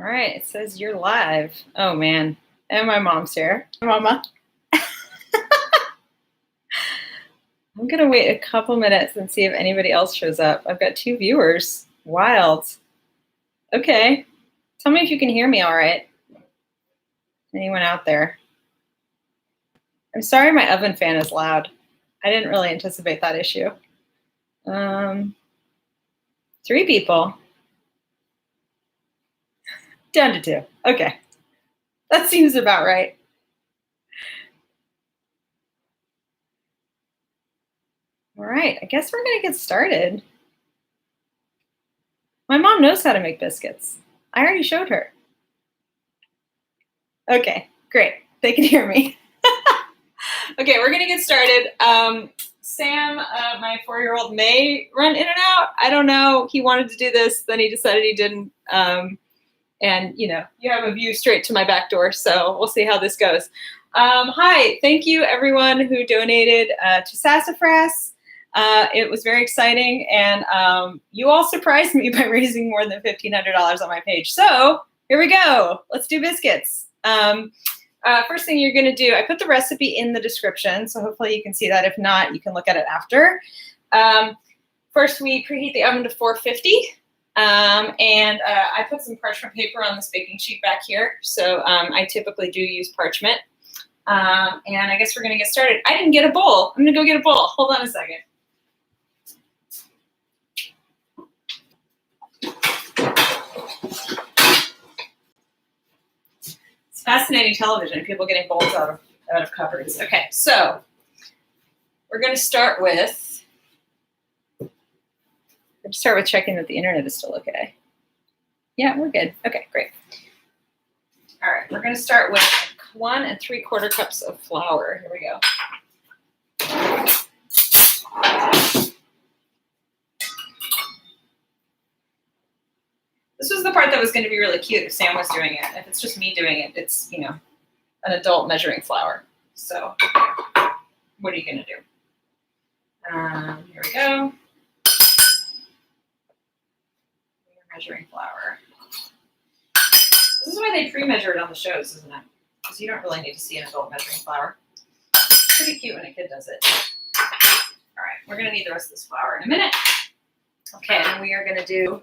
All right, it says you're live. Oh man, and my mom's here. Mama. I'm gonna wait a couple minutes and see if anybody else shows up. I've got 2 viewers. Wild. Okay, tell me if you can hear me all right. Anyone out there? I'm sorry my oven fan is loud. I didn't really anticipate that issue. 3 people. Down to 2. Okay. That seems about right. All right, I guess we're gonna get started. My mom knows how to make biscuits. I already showed her. Okay, great. They can hear me. Okay, we're gonna get started. Sam, my 4-year-old, may run in and out. I don't know. He wanted to do this, then he decided he didn't. And you know, you have a view straight to my back door, so we'll see how this goes. Hi, thank you everyone who donated to Sassafras. It was very exciting, and you all surprised me by raising more than $1,500 on my page. So here we go. Let's do biscuits. First thing you're going to do, I put the recipe in the description, so hopefully you can see that. If not, you can look at it after. First, we preheat the oven to 450, and I put some parchment paper on this baking sheet back here. So I typically do use parchment. And I guess we're going to get started. I didn't get a bowl. I'm going to go get a bowl. Hold on a second. It's fascinating television, people getting bowls out of cupboards. Okay, so we're going to start with checking that the internet is still okay. Yeah, we're good. Okay, great. All right, we're going to start with 1 3/4 cups of flour. Here we go. This was the part that was going to be really cute if Sam was doing it. If it's just me doing it, it's, you know, an adult measuring flour. So what are you going to do? Here we go. Measuring flour. This is why they pre-measure it on the shows, isn't it? Because you don't really need to see an adult measuring flour. It's pretty cute when a kid does it. All right, we're going to need the rest of this flour in a minute. Okay, and we are going to do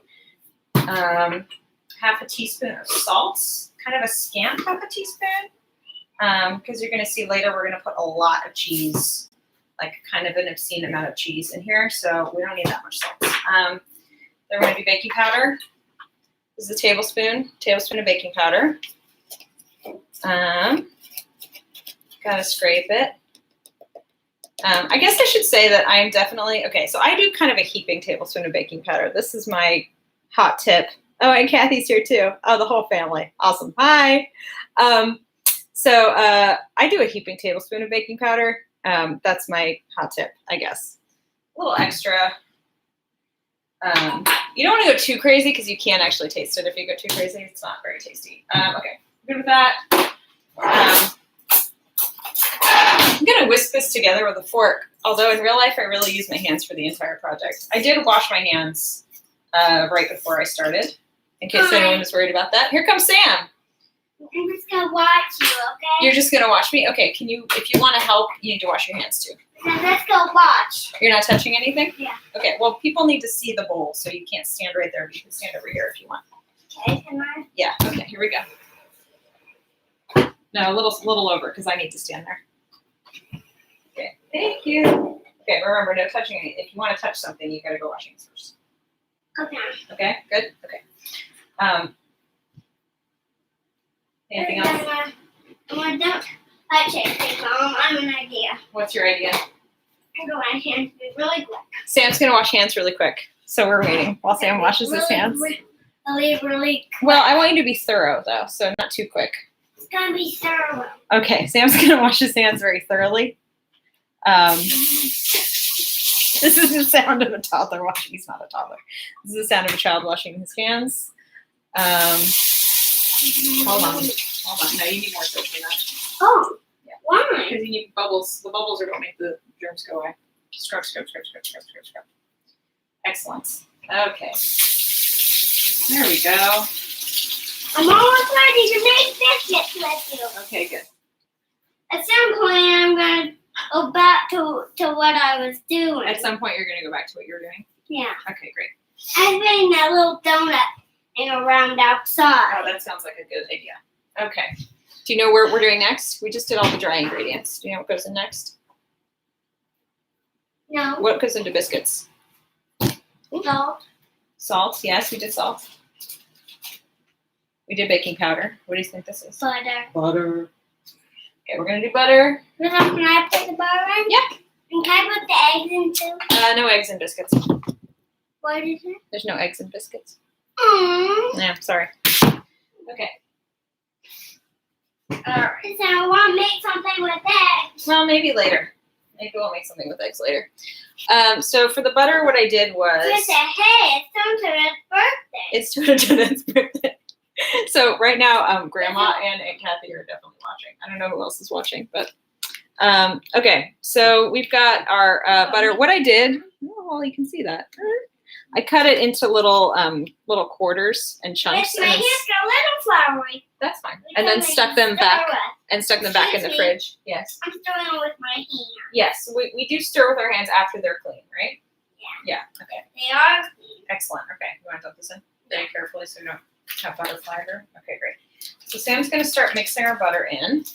half a teaspoon of salt, kind of a scant half a teaspoon, because you're going to see later we're going to put a lot of cheese, like kind of an obscene amount of cheese in here, so we don't need that much salt. Then we're going to do baking powder. This is a tablespoon of baking powder. Gotta scrape it. I guess I should say that I'm definitely, okay, so I do kind of a heaping tablespoon of baking powder. This is my hot tip. Oh, and Kathy's here too. Oh, the whole family. Awesome. Hi. So I do a heaping tablespoon of baking powder. That's my hot tip, I guess. A little extra. You don't want to go too crazy because you can't actually taste it. If you go too crazy, it's not very tasty. Okay, good with that. I'm going to whisk this together with a fork, although in real life I really use my hands for the entire project. I did wash my hands right before I started, in case anyone was worried about that. Here comes Sam. I'm just going to watch you, okay? You're just going to watch me? Okay, can you, if you want to help, you need to wash your hands too. Then let's go watch. You're not touching anything? Yeah. Okay, well, people need to see the bowl, so you can't stand right there, but you can stand over here if you want. Okay, can I? Yeah, okay, here we go. No, a little over, because I need to stand there. Okay, thank you. Okay, remember, no touching anything. If you want to touch something, you got to go wash hands first. Okay. Okay, good? Okay. Anything else? I don't touch anything, Mom. I have an idea. What's your idea? I'm going to wash hands really quick. Sam's going to wash hands really quick, so we're waiting while Sam washes his hands. Really quick. Well, I want you to be thorough, though, so not too quick. It's going to be thorough. Okay, Sam's going to wash his hands very thoroughly. This is the sound of a toddler washing. He's not a toddler. This is the sound of a child washing his hands. Hold on. No, you need more soap than that. Oh, yeah. Why? Because you need bubbles. The bubbles are what make the germs go away. Scrub, scrub, scrub, scrub, scrub, scrub, scrub. Excellent. Okay. There we go. I'm almost ready to make biscuits with you. Okay, good. At some point, I'm gonna go back to what I was doing. At some point, you're going to go back to what you were doing? Yeah. Okay, great. I made that little donut in a round outside. Oh, that sounds like a good idea. Okay. Do you know what we're doing next? We just did all the dry ingredients. Do you know what goes in next? No. What goes into biscuits? Salt. Salt. Yes, we did salt. We did baking powder. What do you think this is? Butter. Butter. Okay, we're going to do butter. Can I put the butter in? Yep. And can I put the eggs in too? No eggs in biscuits. What is it? There's no eggs in biscuits. Aww. Yeah, sorry. Okay. All right. So I want to make something with eggs. Well, maybe later. Maybe we'll make something with eggs later. So for the butter, what I did was... Just say, hey, it's Donut's birthday. It's Donut's birthday. So right now, Grandma and Aunt Kathy are definitely watching. I don't know who else is watching, but... okay, so we've got our butter. What I did... Oh, well, you can see that. I cut it into little quarters and chunks. My hands are a little floury. That's fine. And then stuck them back in the fridge. Yes. I'm stirring with my hand. Yes, we do stir with our hands after they're clean, right? Yeah. Yeah. Okay. They are clean. Excellent. Okay. You want to dump this in very carefully so you don't have butter flavor. Okay, great. So Sam's going to start mixing our butter in.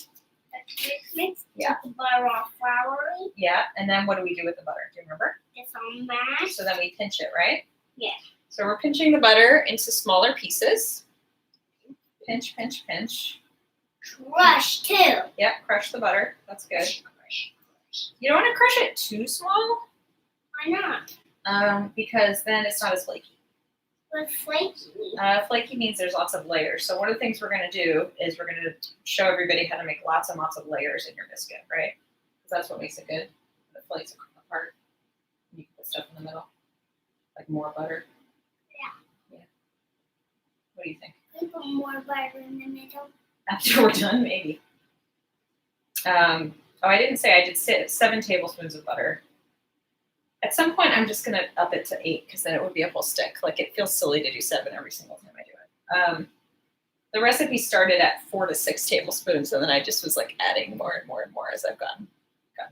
Mix Yeah. the butter all floury. Yeah. And then what do we do with the butter? Do you remember? It's all mashed. So then we pinch it, right? Yeah. So we're pinching the butter into smaller pieces. Pinch, pinch, pinch. Crush too. Yep, crush the butter. That's good. You don't want to crush it too small. Why not? Because then it's not as flaky. What's flaky? Flaky means there's lots of layers. So one of the things we're going to do is we're going to show everybody how to make lots and lots of layers in your biscuit, right? Because that's what makes it good. It flakes apart. You can put stuff in the middle, like more butter. Yeah. What do you think? We put more butter in the middle. After we're done, maybe. Oh, I didn't say I did 7 tablespoons of butter. At some point, I'm just going to up it to 8 because then it would be a whole stick. Like, it feels silly to do 7 every single time I do it. The recipe started at 4 to 6 tablespoons, and then I just was like adding more and more and more as I've gotten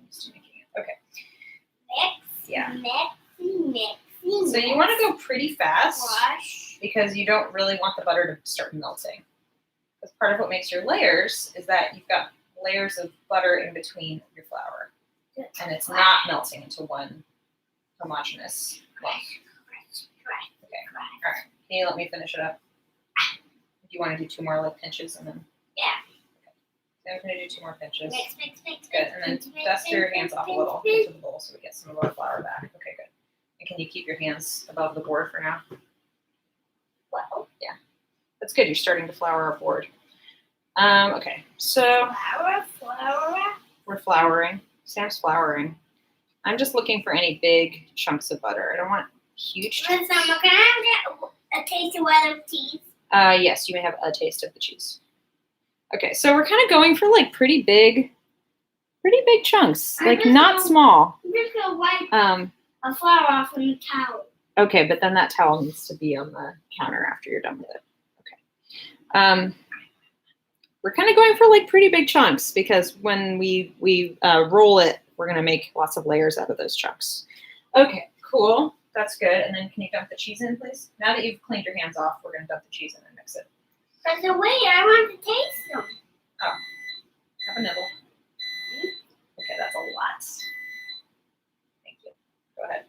used to making it. Okay. Mix. Yeah. Mix. So you want to go pretty fast Crush. because you don't really want the butter to start melting. Because part of what makes your layers is that you've got layers of butter in between your flour. And it's not melting into one homogeneous lump. Okay. All right. Can you let me finish it up? Do you want to do 2 more like pinches and then? Yeah. Okay. So I'm going to do 2 more pinches. Mix. Good. And then dust your hands off a little into the bowl so we get some of our flour back. Okay, good. And can you keep your hands above the board for now? Well. Yeah. That's good. You're starting to flour our board. Okay. So Flour. we're flouring. Sam's flouring. I'm just looking for any big chunks of butter. I don't want huge chunks. Can I get a taste of what cheese? Yes, you may have a taste of the cheese. Okay, so we're kind of going for like pretty big chunks, like not small. I'm just gonna wipe a flour off on the towel. Okay, but then that towel needs to be on the counter after you're done with it. Okay. We're kind of going for like pretty big chunks because when we roll it, we're gonna make lots of layers out of those chunks. Okay, cool. That's good. And then can you dump the cheese in, please? Now that you've cleaned your hands off, we're gonna dump the cheese in and mix it. But wait, I want to taste them. Oh, have a nibble. Okay, that's a lot. Thank you. Go ahead.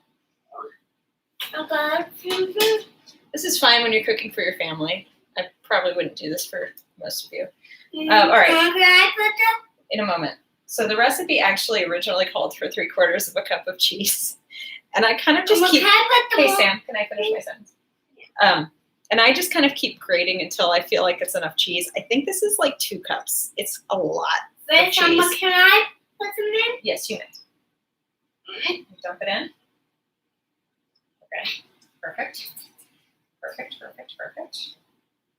Okay. This is fine when you're cooking for your family. I probably wouldn't do this for most of you. All right. Can I put them? In a moment. So the recipe actually originally called for 3/4 of a cup of cheese. And I kind of just keep... Hey, Sam, can I finish my sentence? And I just kind of keep grating until I feel like it's enough cheese. I think this is like 2 cups. It's a lot of cheese. Can I put them in? Yes, you may. Dump it in. Okay. Perfect.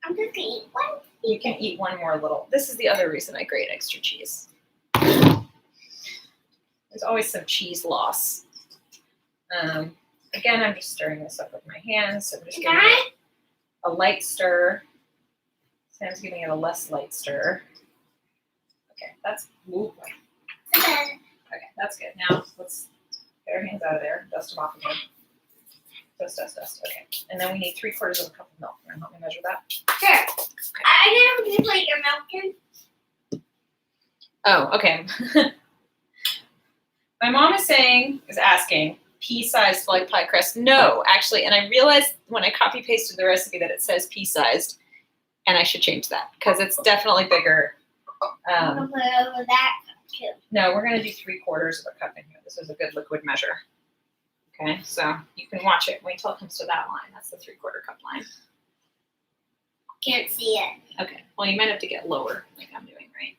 I'm just gonna eat one. You can eat one more little. This is the other reason I grate extra cheese. There's always some cheese loss. Again, I'm just stirring this up with my hands. So I'm just giving it a light stir. Sam's giving it a less light stir. Okay, that's ooh. Okay. Okay, that's good. Now let's get our hands out of there. Dust them off again. Dust. Okay, and then we need 3/4 of a cup of milk. Can you help me measure that? Sure. I didn't put your milk in. Oh, okay. My mom is asking, pea-sized like pie crust. No, actually, and I realized when I copy pasted the recipe that it says pea-sized, and I should change that because it's definitely bigger. I'm gonna put it over that cup too. No, we're gonna do 3/4 of a cup in here. This is a good liquid measure. Okay, so you can watch it. Wait till it comes to that line. That's the 3/4 cup line. Can't see it. Okay, well you might have to get lower, like I'm doing, right?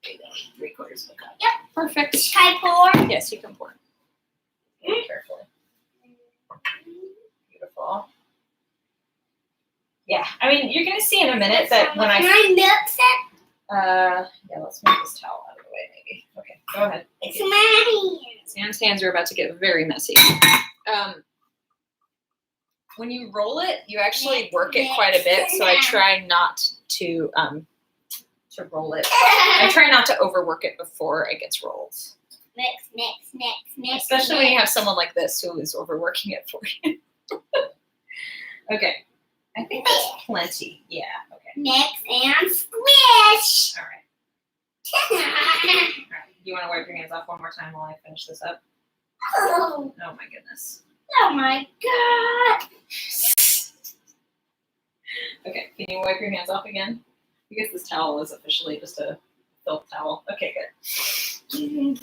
There you go. 3/4 of a cup. Yep. Perfect. Can I pour? Yes, you can pour. Carefully. Beautiful. Yeah, I mean, you're gonna see in a minute that when Can I mix it? yeah, let's move this towel out of the way, maybe. Okay, go ahead. It's my hands. Sam's hands are about to get very messy. When you roll it, you actually work it quite a bit, so I try not to roll it. I try not to overwork it before it gets rolled. Mix. Especially when you have someone like this who is overworking it for you. Okay. I think that's plenty. Yeah, okay. Mix and squish. All right. All right. You want to wipe your hands off one more time while I finish this up? Oh, Oh my goodness. oh my god. Okay, can you wipe your hands off again? I guess this towel is officially just a filth towel. Okay, good. It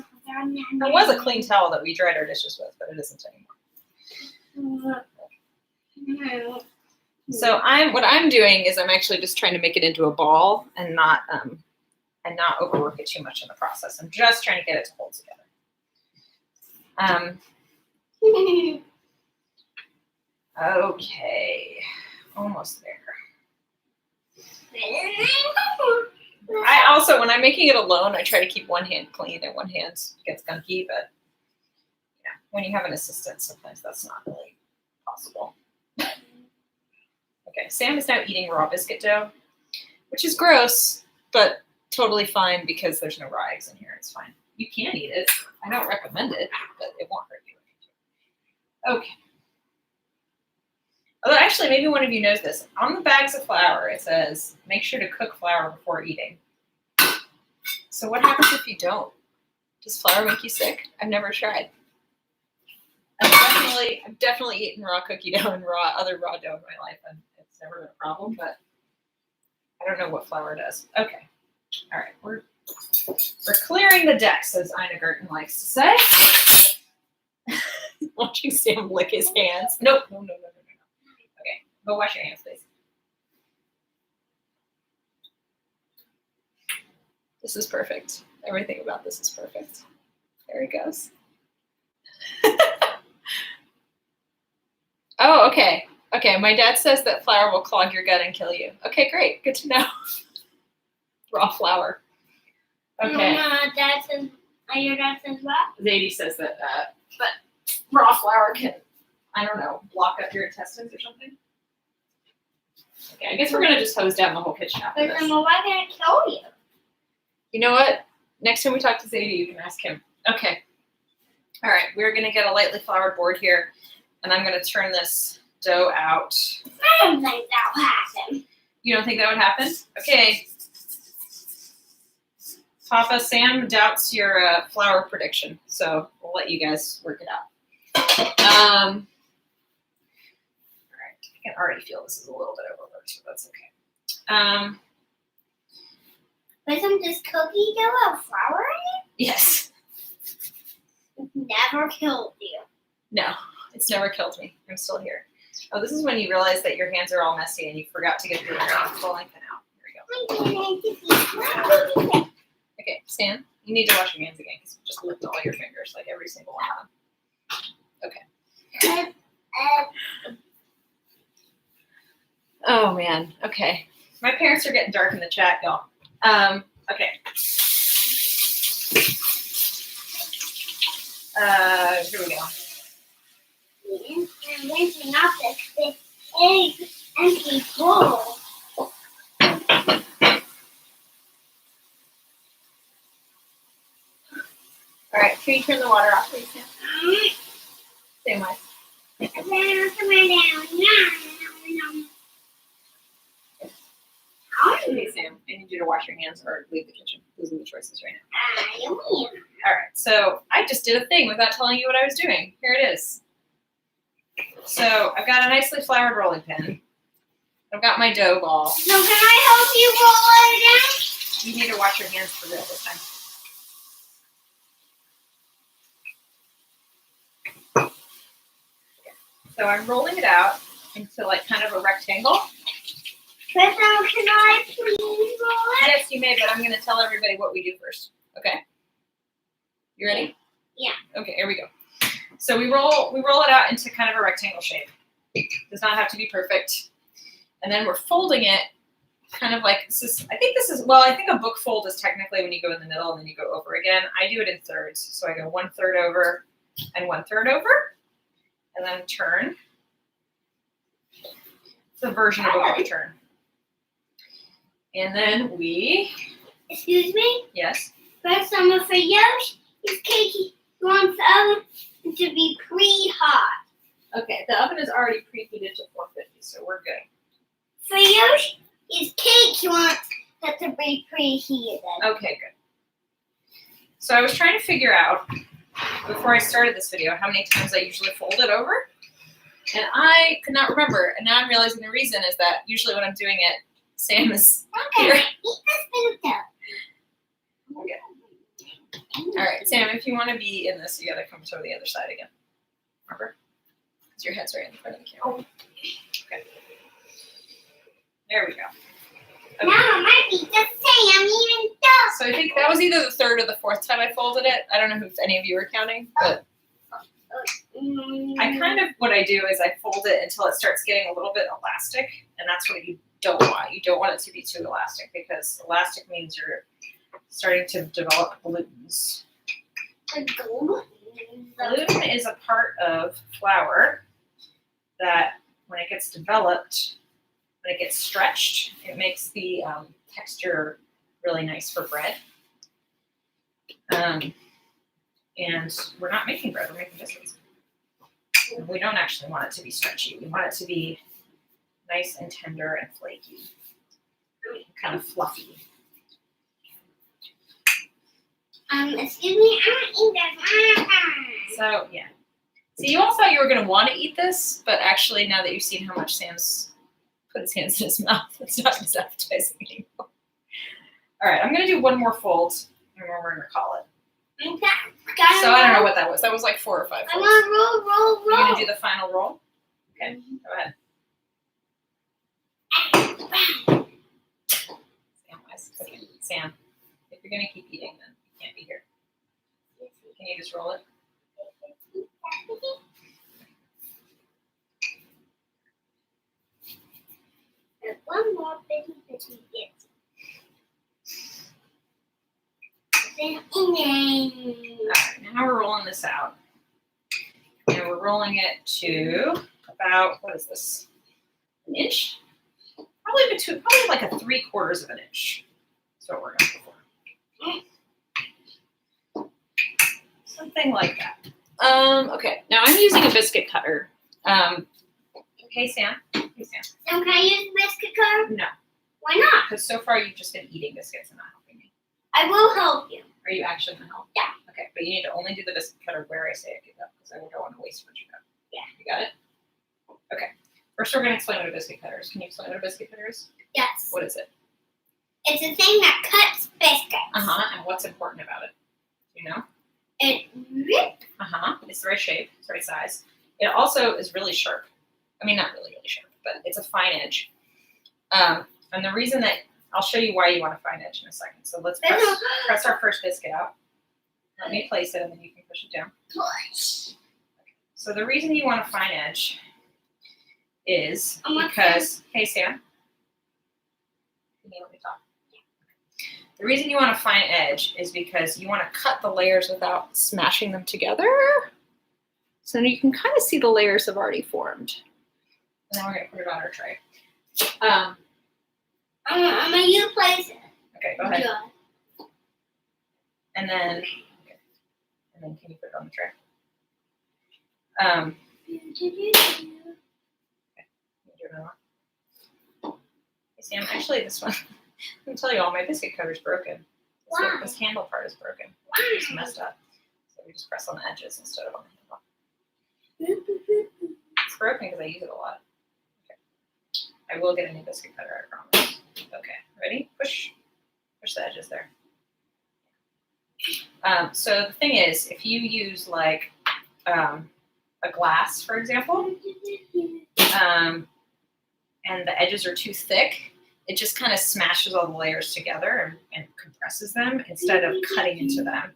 was a clean towel that we dried our dishes with, but it isn't anymore. So what I'm doing is I'm actually just trying to make it into a ball and not overwork it too much in the process. I'm just trying to get it to hold together. Okay, almost there. I also, when I'm making it alone, I try to keep one hand clean and one hand gets gunky, but yeah, when you have an assistant, sometimes that's not really possible. Okay, Sam is now eating raw biscuit dough, which is gross, but totally fine because there's no raw eggs in here. It's fine. You can eat it. I don't recommend it, but it won't hurt you. Okay. Although actually, maybe one of you knows this. On the bags of flour, it says, make sure to cook flour before eating. So what happens if you don't? Does flour make you sick? I've never tried. I've definitely eaten raw cookie dough and other raw dough in my life, and it's never been a problem, but I don't know what flour does. Okay. All right, we're clearing the decks, as Ina Gerten likes to say. Watching Sam lick his hands. Nope. No. Okay, go wash your hands, please. This is perfect. Everything about this is perfect. There he goes. Oh, okay. Okay, my dad says that flour will clog your gut and kill you. Okay, great. Good to know. Raw flour. Okay. Your dad says what? Zadie says that but raw flour can, I don't know, block up your intestines or something. Okay, I guess we're going to just hose down the whole kitchen after But this. then why can it kill you? You know what? Next time we talk to Zadie, you can ask him. Okay. All right, we're going to get a lightly floured board here, and I'm going to turn this dough out. I don't think that will happen. You don't think that would happen? Okay. Papa, Sam doubts your flour prediction, so we'll let you guys work it out. All right, I can already feel this is a little bit overworked, so that's okay. Isn't this cookie dough have flour in Yes. it? It's never killed you. No, it's never killed me. I'm still here. Oh, this is when you realize that your hands are all messy and you forgot to get your hair full length and out. Here we go. Okay, Stan, you need to wash your hands again because you just licked all your fingers, like every single one of them. Okay. Oh, man. Okay. My parents are getting dark in the chat, y'all. Okay. Here we go. I'm rinsing off this big empty bowl. Can you turn the water off, please, Sam? Same way. Okay, Sam, I need you to wash your hands or leave the kitchen. Those are the choices right now. All right, so I just did a thing without telling you what I was doing. Here it is. So I've got a nicely floured rolling pin. I've got my dough ball. So can I help you roll it down? You need to wash your hands for real this time. So I'm rolling it out into like kind of a rectangle. But now can I please roll it? Yes, you may, but I'm going to tell everybody what we do first. Okay? You ready? Yeah. Okay, here we go. So we roll it out into kind of a rectangle shape. Does not have to be perfect. And then we're folding it kind of like this is, I think a book fold is technically when you go in the middle and then you go over again. I do it in thirds. So I go 1/3 over and 1/3 over, and then turn. It's a version of a book turn. And then we, Excuse me? yes, First, I'm afraid this cake wants the oven to be pre-hot. okay, the oven is already preheated to 450, so we're good. For Yoshi, his cake wants it to be preheated. Okay, good. So I was trying to figure out, before I started this video, how many times I usually fold it over. And I could not remember. And now I'm realizing the reason is that usually when I'm doing it, Sam is here. Okay, eat this bit of dough. Okay. All right, Sam, if you want to be in this, you got to come to the other side again. Remember? Because your head's right in front of the camera. Okay. There we go. Okay. Now it might be the same even though. So I think that was either the third or the fourth time I folded it. I don't know if any of you were counting, but I kind of, what I do is I fold it until it starts getting a little bit elastic, and that's what you don't want. You don't want it to be too elastic because elastic means you're starting to develop balloons. Balloon is a part of flour that when it gets developed, when it gets stretched, it makes the texture really nice for bread. And we're not making bread, we're making biscuits. We don't actually want it to be stretchy. We want it to be nice and tender and flaky, kind of fluffy. Excuse me, I don't eat this. So, yeah. So you all thought you were going to want to eat this, but actually now that you've seen how much Sam's put his hands in his mouth, it's not as appetizing anymore. All right, I'm going to do one more fold, and then we're going to call it. Okay. So I don't know what that was. That was like 4 or 5 folds. I want to roll. You're going to do the final roll? Okay, go ahead. Okay. Sam, if you're going to keep eating, then you can't be here. Can you just roll it? One more bitty bit. All right, now we're rolling this out. And we're rolling it to about, what is this? An inch? Probably like a 3/4 of an inch. That's what we're going for. Something like that. Okay, now I'm using a biscuit cutter. Hey, Sam. Hey, Sam. So can I use biscuit cutter? No, Why not? because so far you've just been eating biscuits and not helping me. I will help you. Are you actually going to help? Yeah. Okay, but you need to only do the biscuit cutter where I say it can go, because I don't want to waste what you got. Yeah. You got it? Okay. First, we're going to explain what a biscuit cutter is. Can you explain what a biscuit cutter is? Yes. What is it? It's a thing that cuts biscuits. And what's important about it? You know? It It's the right shape. It's the right size. It also is really sharp. I mean, not really, really sharp, but it's a fine edge. And the reason that I'll show you why you want a fine edge in a second. So let's press our first biscuit out. Let me place it, and then you can push it down. push. So the reason you want a fine edge is I want because, hey, Sam, can you let me talk? The reason you want a fine edge is because you want to cut the layers without smashing them together. So you can kind of see the layers have already formed. And then we're going to put it on our tray. I'm going to place it. Okay, go ahead. Good. And then And then can you put it on the tray? Hey, Sam, actually this one, let me tell you all, my biscuit cutter's broken. This handle part is broken. It's messed up. So we just press on the edges instead of on the handle. It's broken because I use it a lot. Okay. I will get a new biscuit cutter, I promise. Okay, ready? Push the edges there. So the thing is, if you use like a glass, for example, and the edges are too thick, it just kind of smashes all the layers together and compresses them instead of cutting into them.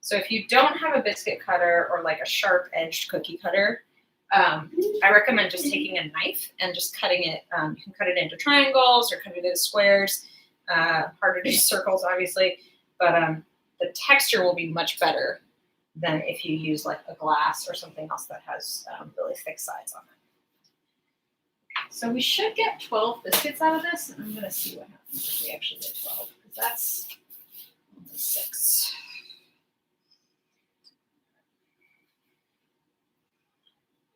So if you don't have a biscuit cutter or like a sharp-edged cookie cutter, I recommend just taking a knife and just cutting it. You can cut it into triangles or cut it into squares. Harder to do circles, obviously, but the texture will be much better than if you use like a glass or something else that has really thick sides on it. So we should get 12 biscuits out of this, and I'm going to see what happens if we actually get 12, because that's only 6.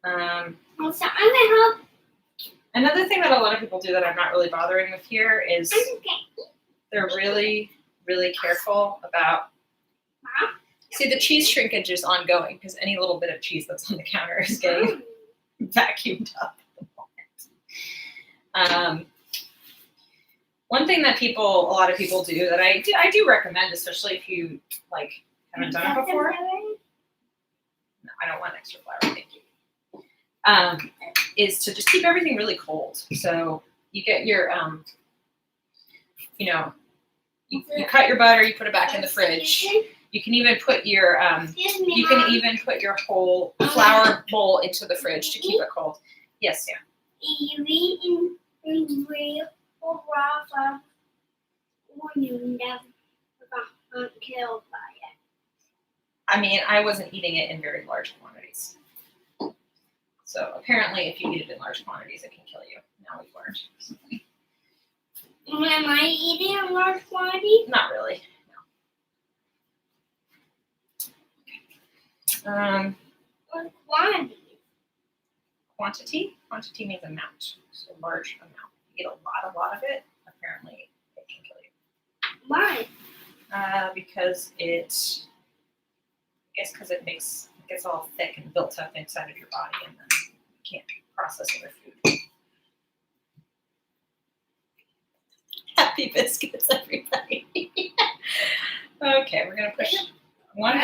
So I'm going to help. Another thing that a lot of people do that I'm not really bothering with here is they're really, really careful about. See, the cheese shrinkage is ongoing because any little bit of cheese that's on the counter is getting vacuumed up at the moment. One thing that a lot of people do that I do recommend, especially if you like haven't done it before. No, I don't want extra flour, thank you. Is to just keep everything really cold. So you get your, you cut your butter, you put it back in the fridge. You can even put your whole flour bowl into the fridge to keep it cold. Yes, Sam. You eat in real raw flour, or you never got killed by it. I mean, I wasn't eating it in very large quantities. So apparently, if you eat it in large quantities, it can kill you. Now we've learned. Am I eating in large quantity? Not really. No. What quantity? Quantity means amount. So large amount. If you eat a lot of it, apparently it can kill you. Why? Because it gets all thick and built up inside of your body, and then you can't process other food. Happy biscuits, everybody. Okay, we're gonna push one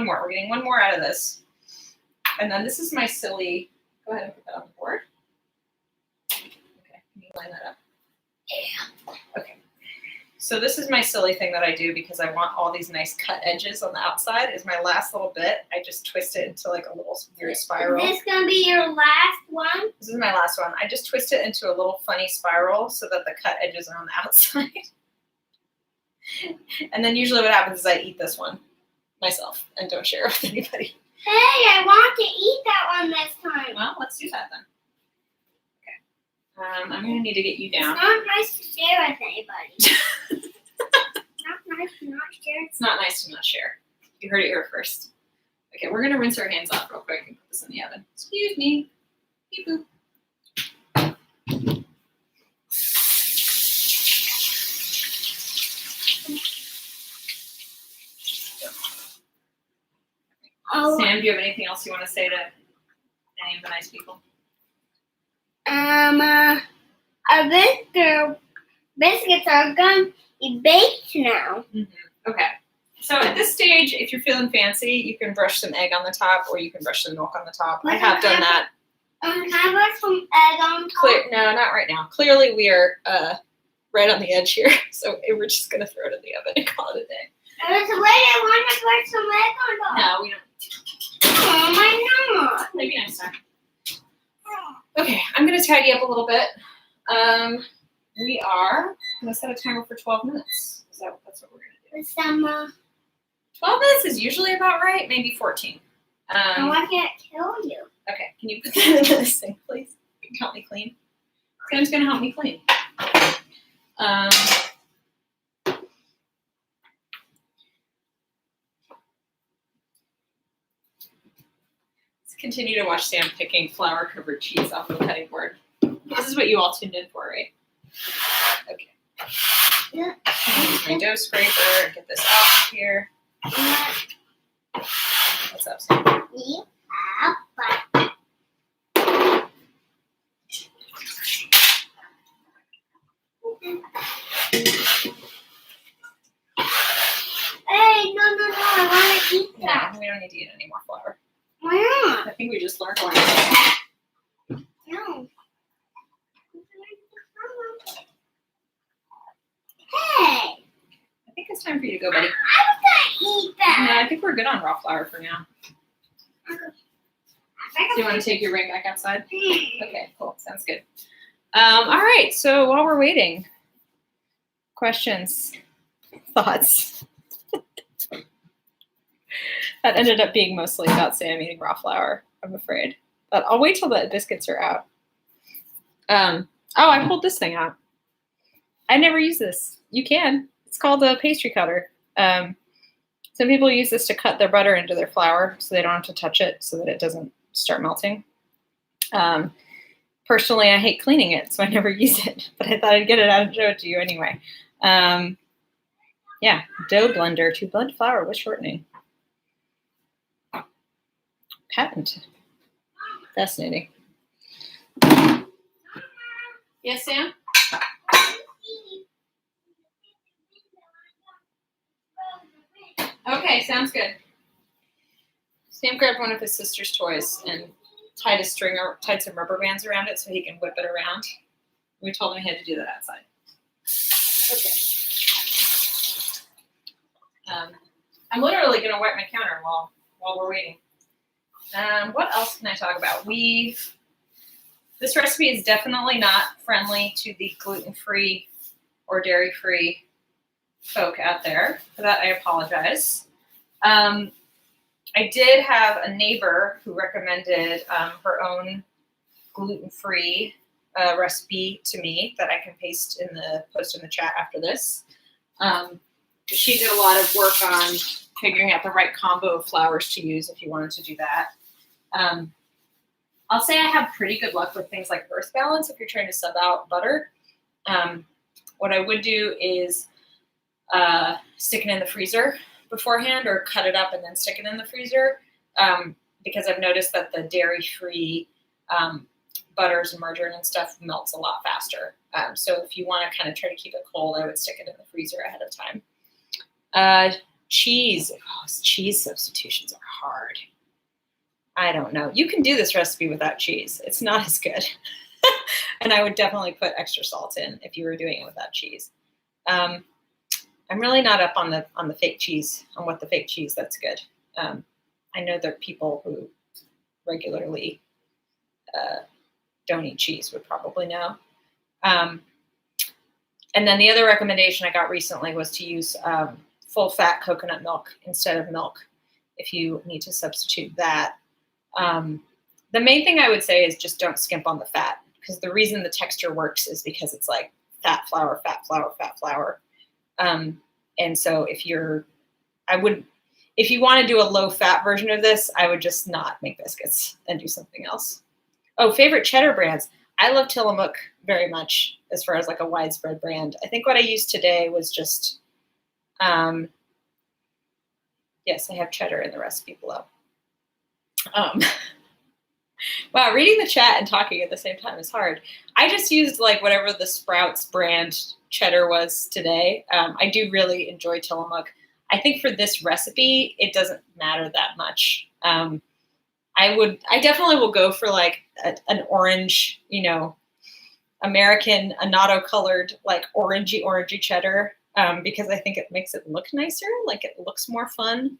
more. We're getting one more out of this. And then this is my silly, go ahead and put that on the board. Okay, can you line that up? Yeah. Okay. So this is my silly thing that I do because I want all these nice cut edges on the outside. Is my last little bit. I just twist it into like a little weird spiral. Is this gonna be your last one? This is my last one. I just twist it into a little funny spiral so that the cut edges are on the outside. And then usually what happens is I eat this one myself and don't share it with anybody. Hey, I want to eat that one this time. Well, let's do that then. Okay. I'm going to need to get you down. It's not nice to share with anybody. Not nice to not share. It's not nice to not share. You heard it here first. Okay, we're going to rinse our hands off real quick and put this in the oven. Excuse me. Beep boop. Oh. Sam, do you have anything else you want to say to any of the nice people? Our biscuits are going to be baked now. Mm-hmm. Okay. So at this stage, if you're feeling fancy, you can brush some egg on the top, or you can brush some milk on the top. I have done that. Can I brush some egg on top? No, not right now. Clearly, we are right on the edge here, so we're just going to throw it in the oven and call it a day. Wait, I want to brush some egg on top. No, we don't. Oh, why not? Maybe next time. Okay, I'm going to tidy up a little bit. We are going to set a timer for 12 minutes. That's what we're going to do. 12 minutes is usually about right, maybe 14. I want to kill you. Okay, can you put that into this thing, please? Help me clean. Sam's going to help me clean. continue to watch Sam picking flour-covered cheese off the cutting board. This is what you all tuned in for, right? Okay. Yeah. Use my dough scraper. Get this out of here. What's up, Sam? Hey, no, I want to eat that. No, we don't need to eat any more flour. Why not? I think we just learned one. No. Hey, I think it's time for you to go, buddy. I was gonna eat No, that. I think we're good on raw flour for now. Do you want to take your ring back outside? Okay, cool. Sounds good. All right. So while we're waiting, questions, thoughts. That ended up being mostly about Sam eating raw flour, I'm afraid. But I'll wait till the biscuits are out. Oh, I pulled this thing out. I never use this. You can. It's called a pastry cutter. Some people use this to cut their butter into their flour so they don't have to touch it so that it doesn't start melting. Personally, I hate cleaning it, so I never use it. But I thought I'd get it out and show it to you anyway. Yeah, dough blender to blend flour with shortening. Patent. Fascinating. Yes, Sam? Okay, sounds good. Sam grabbed one of his sister's toys and tied some rubber bands around it so he can whip it around. We told him he had to do that outside. Okay. I'm literally going to wipe my counter while we're waiting. What else can I talk about? This recipe is definitely not friendly to the gluten-free or dairy-free folk out there. For that, I apologize. I did have a neighbor who recommended her own gluten-free recipe to me that I can post in the chat after this. She did a lot of work on figuring out the right combo of flours to use if you wanted to do that. I'll say I have pretty good luck with things like earth balance if you're trying to sub out butter. What I would do is stick it in the freezer beforehand or cut it up and then stick it in the freezer because I've noticed that the dairy-free butters and margarine and stuff melts a lot faster. So if you want to kind of try to keep it cold, I would stick it in the freezer ahead of time. Cheese. Oh, cheese substitutions are hard. I don't know. You can do this recipe without cheese. It's not as good. And I would definitely put extra salt in if you were doing it without cheese. I'm really not up on the fake cheese, on what the fake cheese that's good. I know there are people who regularly don't eat cheese would probably know. And then the other recommendation I got recently was to use full fat coconut milk instead of milk if you need to substitute that. The main thing I would say is just don't skimp on the fat because the reason the texture works is because it's like fat flour, fat flour, fat flour. And so if you want to do a low fat version of this, I would just not make biscuits and do something else. Oh, favorite cheddar brands. I love Tillamook very much as far as like a widespread brand. I think what I used today was just, yes, I have cheddar in the recipe below. Wow, reading the chat and talking at the same time is hard. I just used like whatever the Sprouts brand cheddar was today. I do really enjoy Tillamook. I think for this recipe, it doesn't matter that much. I definitely will go for like an orange, American annatto colored, like orangey cheddar, because I think it makes it look nicer, like it looks more fun.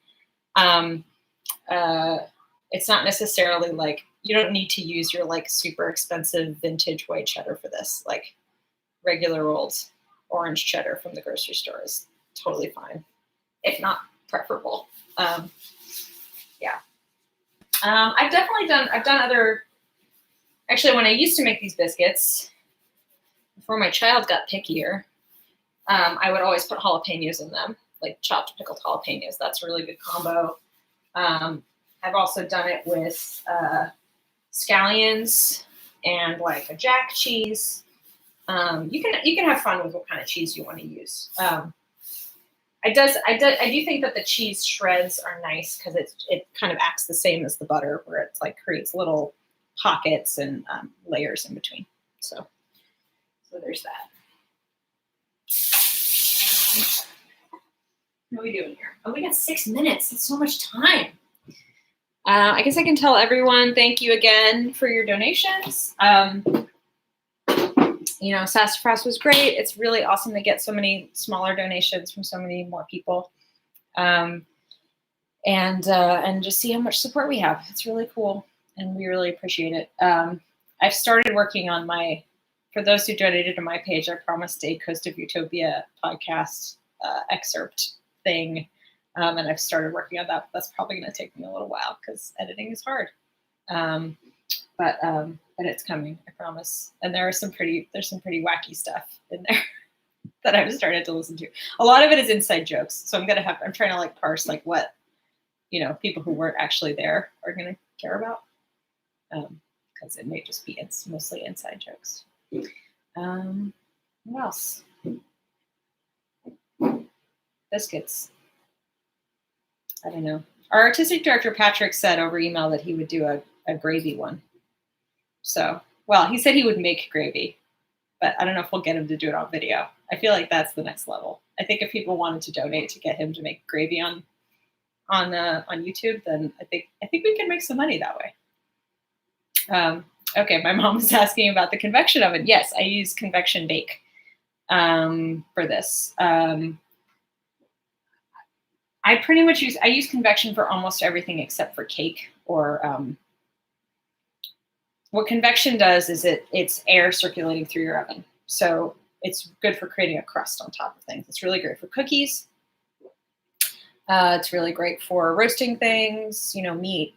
It's not necessarily like, you don't need to use your like super expensive vintage white cheddar for this. Like regular old orange cheddar from the grocery store is totally fine, if not preferable. Yeah. I've done other, actually when I used to make these biscuits, before my child got pickier, I would always put jalapenos in them, like chopped pickled jalapenos. That's a really good combo. I've also done it with scallions and like a jack cheese. You can have fun with what kind of cheese you want to use. I do think that the cheese shreds are nice because it kind of acts the same as the butter, where it's like creates little pockets and layers in between. So there's that. What are we doing here? Oh, we got 6 minutes. That's so much time. I guess I can tell everyone thank you again for your donations. Sassafras was great. It's really awesome to get so many smaller donations from so many more people, and just see how much support we have. It's really cool, and we really appreciate it. I've started working on for those who donated to my page, I promised a Coast of Utopia podcast excerpt thing, and I've started working on that. That's probably going to take me a little while because editing is hard. But it's coming, I promise. And there's some pretty wacky stuff in there that I've started to listen to. A lot of it is inside jokes, so I'm trying to like parse like what people who weren't actually there are gonna care about, because it may just be mostly inside jokes. What else? Biscuits. I don't know. Our artistic director Patrick said over email that he would do a gravy one. So, well, he said he would make gravy, but I don't know if we'll get him to do it on video. I feel like that's the next level. I think if people wanted to donate to get him to make gravy on YouTube, then I think we can make some money that way. Okay, my mom was asking about the convection oven. Yes, I use convection bake for this. I use convection for almost everything except for cake or. What convection does is it's air circulating through your oven. So it's good for creating a crust on top of things. It's really great for cookies. It's really great for roasting things, meat,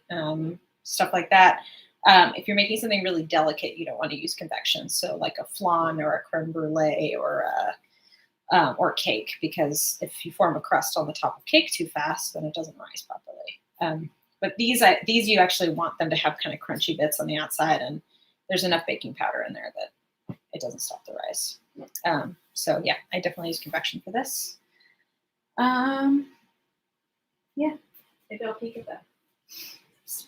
stuff like that. If you're making something really delicate, you don't want to use convection. So like a flan or a creme brulee or cake, because if you form a crust on the top of cake too fast, then it doesn't rise properly. But these you actually want them to have kind of crunchy bits on the outside, and there's enough baking powder in there that it doesn't stop the rise. So yeah, I definitely use convection for this. Yeah, maybe I'll peek at that.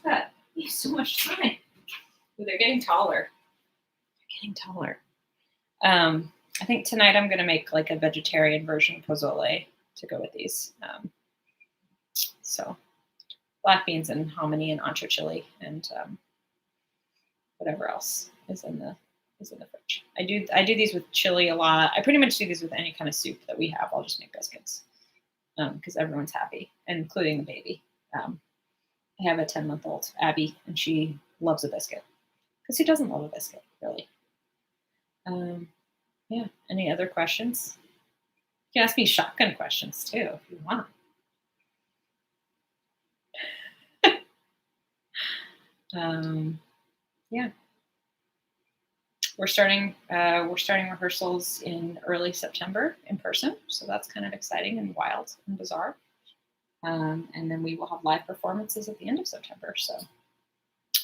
But you have so much time. Ooh, they're getting taller. I think tonight I'm gonna make like a vegetarian version of pozole to go with these. So. Black beans and hominy and ancho chili and whatever else is in the fridge. I do these with chili a lot. I pretty much do these with any kind of soup that we have. I'll just make biscuits because everyone's happy, including the baby. I have a 10-month-old, Abby, and she loves a biscuit. Because who doesn't love a biscuit, really? Yeah. Any other questions? You can ask me shotgun questions too if you want. Yeah, we're starting rehearsals in early September in person, so that's kind of exciting and wild and bizarre. And then we will have live performances at the end of September. So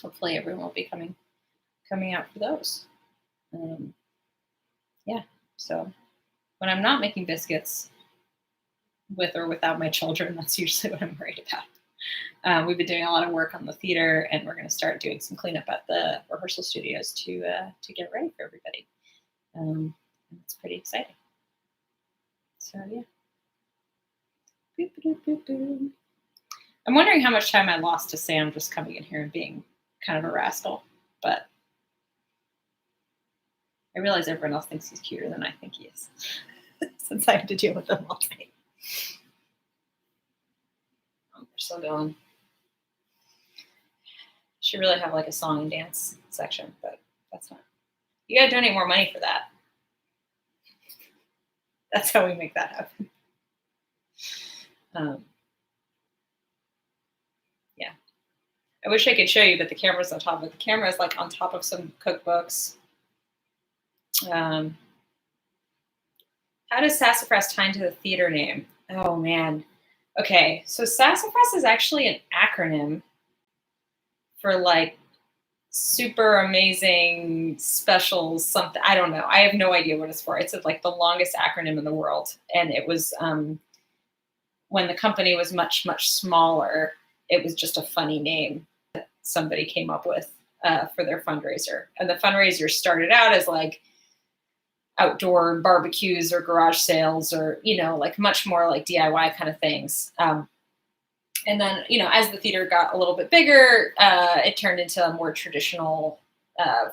hopefully everyone will be coming out for those. Yeah. So when I'm not making biscuits with or without my children, that's usually what I'm worried about. We've been doing a lot of work on the theater, and we're going to start doing some cleanup at the rehearsal studios to get ready for everybody. It's pretty exciting. So yeah. Boop, boop, boop, boop. I'm wondering how much time I lost to Sam just coming in here and being kind of a rascal, but I realize everyone else thinks he's cuter than I think he is, since I have to deal with them all day. Oh, we're still going. Should really have like a song and dance section, but that's not. You gotta donate more money for that. That's how we make that happen. Yeah. I wish I could show you, but the camera's on top of it. The camera is like on top of some cookbooks. How does sassafras tie into the theater name? Oh man. Okay, so sassafras is actually an acronym for like super amazing specials, something. I don't know. I have no idea what it's for. It's like the longest acronym in the world. And it was when the company was much, much smaller, it was just a funny name that somebody came up with for their fundraiser. And the fundraiser started out as like outdoor barbecues or garage sales or, you know, like much more like DIY kind of things. And then, you know, as the theater got a little bit bigger, it turned into a more traditional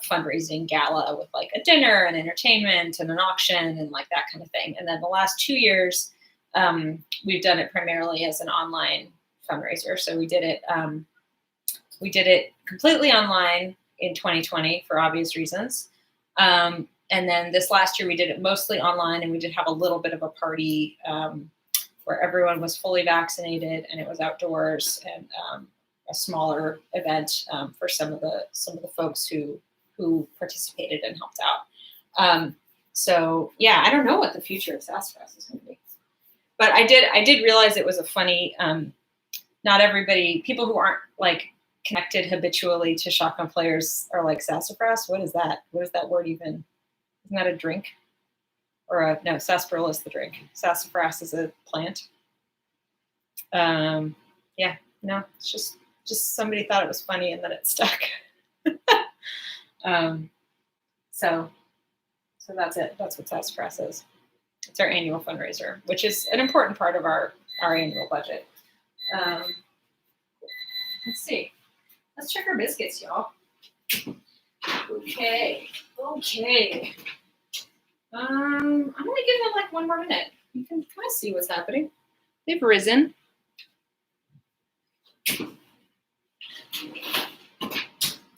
fundraising gala with like a dinner and entertainment and an auction and like that kind of thing. And then the last 2 years, we've done it primarily as an online fundraiser. So we did it completely online in 2020 for obvious reasons. And then this last year we did it mostly online, and we did have a little bit of a party where everyone was fully vaccinated and it was outdoors, and a smaller event for some of the folks who participated and helped out. So yeah, I don't know what the future of Sassafras is going to be, but I did realize it was a funny. Not everybody, people who aren't like connected habitually to shotgun players are like, sassafras. What is that? What is that word even? Isn't that a drink? Or no, sarsaparilla is the drink. Sassafras is a plant. Yeah, no, it's just somebody thought it was funny and then it stuck. So that's it. That's what Sassafras is. It's our annual fundraiser, which is an important part of our annual budget. Let's see. Let's check our biscuits, y'all. Okay. I'm gonna give them like 1 more minute. You can kind of see what's happening. They've risen.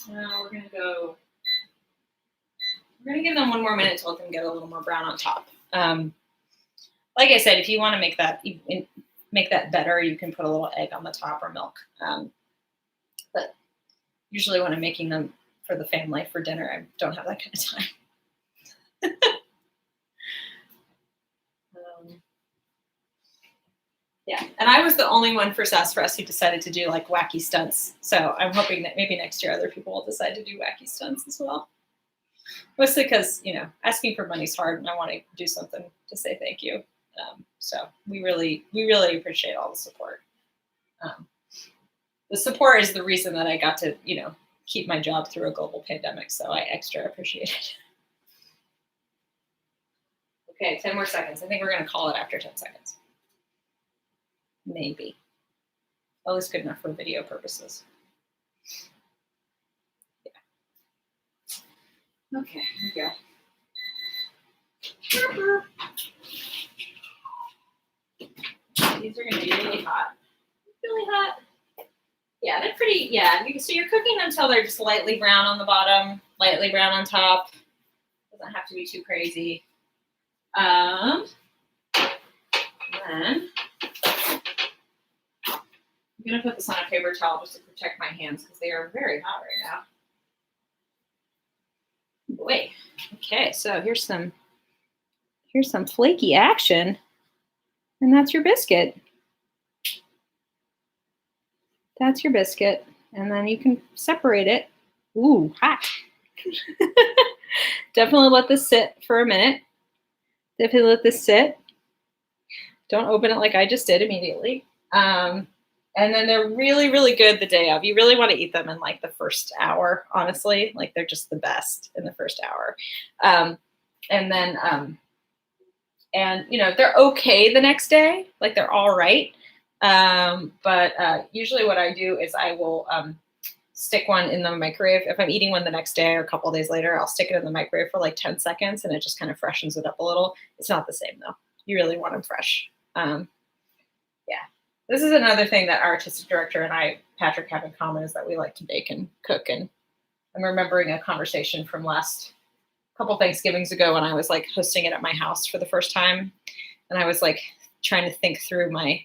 Now we're gonna give them 1 more minute to let them get a little more brown on top. Like I said, if you want to make that better, you can put a little egg on the top or milk. But usually when I'm making them for the family for dinner, I don't have that kind of time. Yeah, and I was the only one for Sassafras who decided to do like wacky stunts. So I'm hoping that maybe next year other people will decide to do wacky stunts as well. Mostly because, you know, asking for money is hard, and I want to do something to say thank you. So we really appreciate all the support. The support is the reason that I got to, you know, keep my job through a global pandemic. So I extra appreciate it. Okay, 10 more seconds. I think we're going to call it after 10 seconds. Maybe. At least good enough for video purposes. Yeah. Okay, here we go. These are going to be really hot. Really hot. Yeah, they're pretty, yeah. So you're cooking until they're just lightly brown on the bottom, lightly brown on top. Doesn't have to be too crazy. Then I'm going to put this on a paper towel just to protect my hands because they are very hot right now. Boy. Okay, so here's some flaky action, and that's your biscuit. That's your biscuit, and then you can separate it. Ooh, hot. Definitely let this sit for a minute. Definitely let this sit. Don't open it like I just did immediately. And then they're really, really good the day of. You really want to eat them in like the first hour, honestly. Like they're just the best in the first hour. And you know, they're okay the next day. Like they're all right. But usually what I do is I will stick one in the microwave. If I'm eating one the next day or a couple of days later, I'll stick it in the microwave for like 10 seconds and it just kind of freshens it up a little. It's not the same though. You really want them fresh. Yeah. This is another thing that our artistic director and I, Patrick, have in common is that we like to bake and cook. And I'm remembering a conversation from last couple Thanksgivings ago when I was like hosting it at my house for the first time. And I was like trying to think through my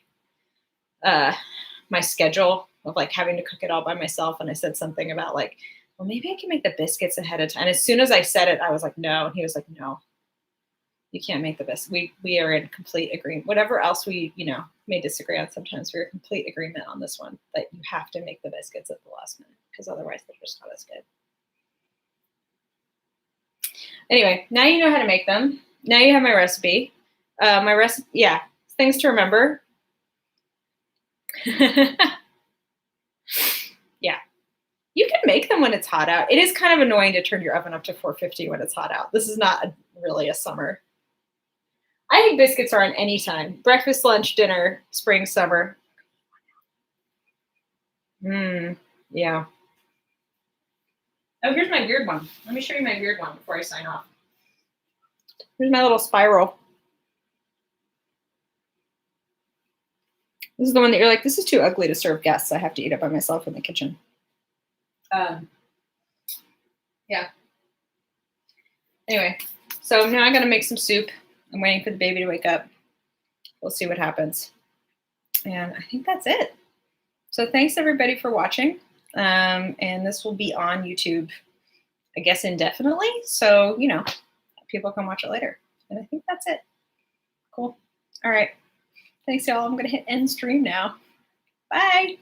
schedule of like having to cook it all by myself. And I said something about like, well, maybe I can make the biscuits ahead of time. And as soon as I said it, I was like, no. And he was like, no, You can't make the biscuit. We are in complete agreement. Whatever else we, may disagree on sometimes, we're in complete agreement on this one, that you have to make the biscuits at the last minute because otherwise they're just not as good. Anyway, now you know how to make them. Now you have my recipe. Yeah, things to remember. Yeah. You can make them when it's hot out. It is kind of annoying to turn your oven up to 450 when it's hot out. This is not really a summer. I think biscuits are on any time. Breakfast, lunch, dinner, spring, summer. Yeah. Oh, here's my weird one. Let me show you my weird one before I sign off. Here's my little spiral. This is the one that you're like, this is too ugly to serve guests. I have to eat it by myself in the kitchen. Yeah. Anyway, so now I'm going to make some soup. I'm waiting for the baby to wake up. We'll see what happens. And I think that's it. So thanks everybody for watching. And this will be on YouTube, I guess, indefinitely. So, people can watch it later. And I think that's it. Cool. All right. Thanks, y'all. I'm going to hit end stream now. Bye.